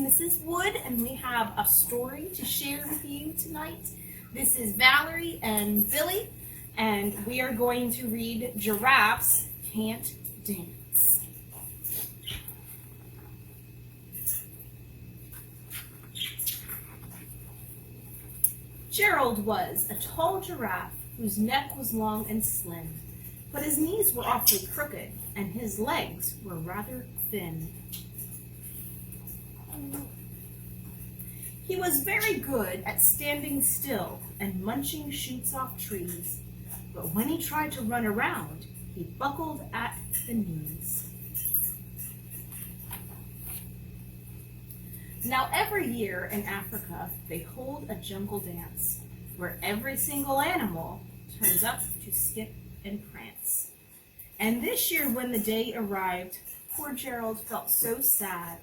Mrs. Wood, and we have a story to share with you tonight. This is Valerie and Billy, and we are going to read Giraffes Can't Dance. Gerald was a tall giraffe whose neck was long and slim, but his knees were awfully crooked and his legs were rather thin. He was very good at standing still and munching shoots off trees, but when he tried to run around, he buckled at the knees. Now every year in Africa, they hold a jungle dance where every single animal turns up to skip and prance. And this year when the day arrived, poor Gerald felt so sad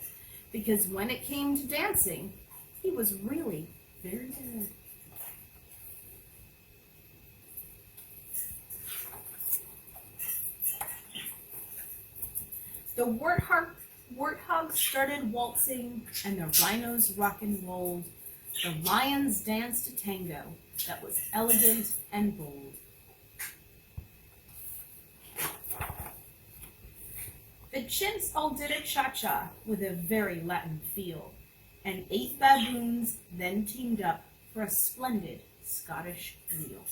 because when it came to dancing, he was really very good. The warthogs started waltzing and the rhinos rock and rolled. The lions danced a tango that was elegant and bold. The chimps all did a cha-cha with a very Latin feel, and 8 baboons then teamed up for a splendid Scottish reel.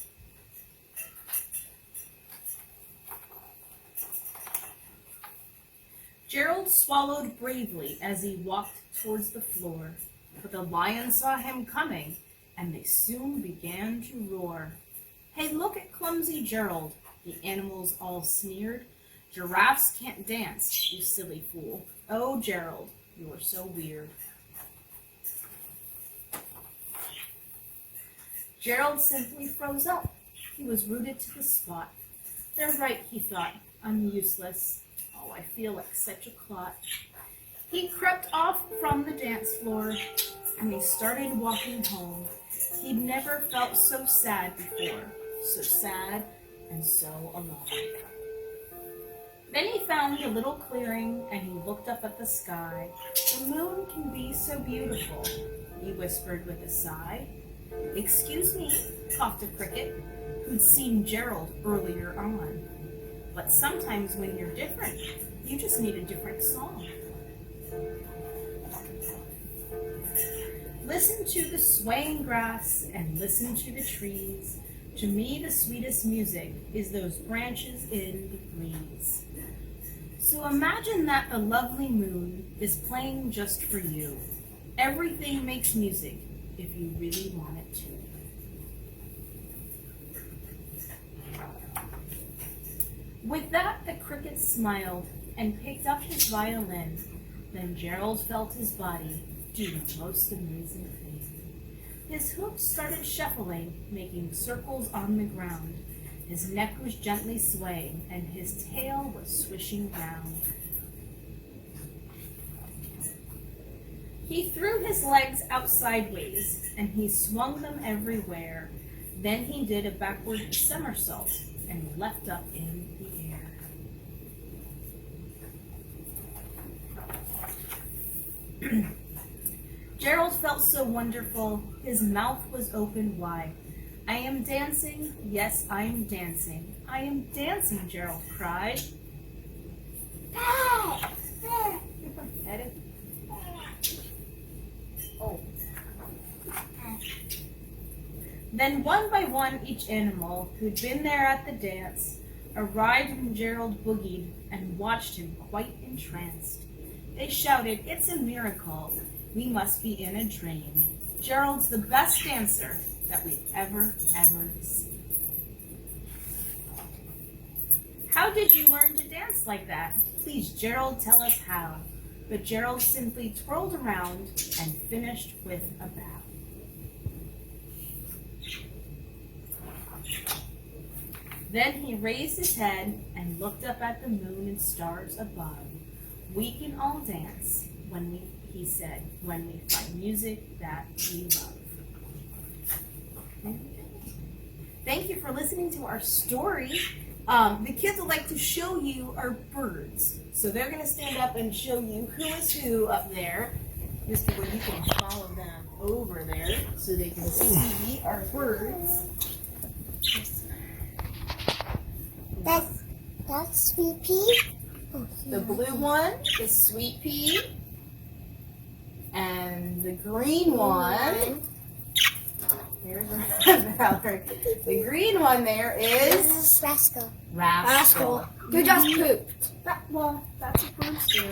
Gerald swallowed bravely as he walked towards the floor, but the lions saw him coming, and they soon began to roar. "Hey, look at clumsy Gerald," the animals all sneered. "Giraffes can't dance, you silly fool. Oh, Gerald, you're so weird." Gerald simply froze up. He was rooted to the spot. "They're right," he thought. "I'm useless. Oh, I feel like such a clot." He crept off from the dance floor, and he started walking home. He'd never felt so sad before, so sad and so alone. Then he found a little clearing, and he looked up at the sky. "The moon can be so beautiful," he whispered with a sigh. "Excuse me," coughed a cricket, who'd seen Gerald earlier on. "But sometimes when you're different, you just need a different song." Listen to the swaying grass and listen to the trees. To me the sweetest music is those branches in the breeze. So imagine that the lovely moon is playing just for you. Everything makes music if you really want it to. With that, the cricket smiled and picked up his violin. Then Gerald felt his body do the most amazing thing. His hooves started shuffling, making circles on the ground. His neck was gently swaying, and his tail was swishing round. He threw his legs out sideways, and he swung them everywhere. Then he did a backward somersault and leapt up in the air. Gerald felt so wonderful, his mouth was open wide. "I am dancing, yes, I am dancing. I am dancing," Gerald cried. Oh. Then one by one each animal who'd been there at the dance arrived when Gerald boogied and watched him quite entranced. They shouted, "It's a miracle. We must be in a dream. Gerald's the best dancer that we've ever seen." "How did you learn to dance like that? Please, Gerald, tell us how." But Gerald simply twirled around and finished with a bow. Then he raised his head and looked up at the moon and stars above. "We can all dance he said, when we find music that we love." Thank you for listening to our story. The kids would like to show you our birds. So they're going to stand up and show you who is who up there. Mr. Wood, you can follow them over there so they can see our words. That's sweet pea. The blue one is sweet pea. And the green one, there's Valerie. The green one there is Rascal. rascal. You just pooped. Well, that's what birds do.